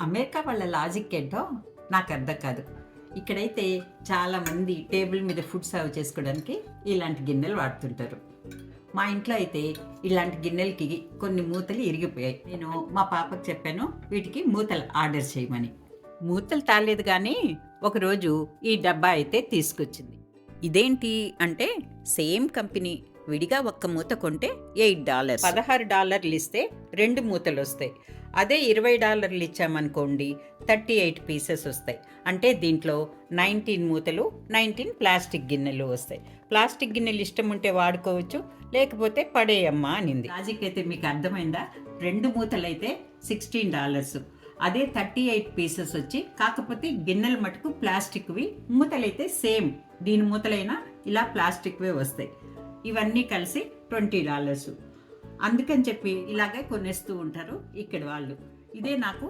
America వాళ్ళ logic ఏంటో నాకు అర్థం కాదు. ఇక్కడైతే చాలామంది టేబుల్ మీద ఫుడ్ సర్వ్ చేసుకోవడానికి ఇలాంటి గిన్నెలు వాడుతుంటారు. మా ఇంట్లో అయితే ఇలాంటి గిన్నెలకి కొన్ని మూతలు ఇరిగిపోయాయి. నేను మా పాపకు చెప్పాను వీటికి మూతలు ఆర్డర్ చేయమని. మూతలు తాలేదు కానీ ఒకరోజు ఈ డబ్బా అయితే తీసుకొచ్చింది. ఇదేంటి అంటే సేమ్ కంపెనీ విడిగా ఒక్క మూత కొంటే $8, $16 ఇస్తే 2 మూతలు వస్తాయి. అదే $20 ఇచ్చామనుకోండి 38 పీసెస్ వస్తాయి. అంటే దీంట్లో 19 మూతలు, 19 ప్లాస్టిక్ గిన్నెలు వస్తాయి. ప్లాస్టిక్ గిన్నెలు ఇష్టం ఉంటే వాడుకోవచ్చు, లేకపోతే పడేయమ్మా అనింది. లాజిక్ అయితే మీకు అర్థమైందా? 2 మూతలు అయితే $16, అదే 38 పీసెస్ వచ్చి, కాకపోతే గిన్నెల మటుకు ప్లాస్టిక్వి, మూతలైతే సేమ్. దీని మూతలైనా ఇలా ప్లాస్టిక్వే వస్తాయి. ఇవన్నీ కలిసి $20. అందుకని చెప్పి ఇలాగే కొనేస్తూ ఉంటారు ఇక్కడ వాళ్ళు. ఇదే నాకు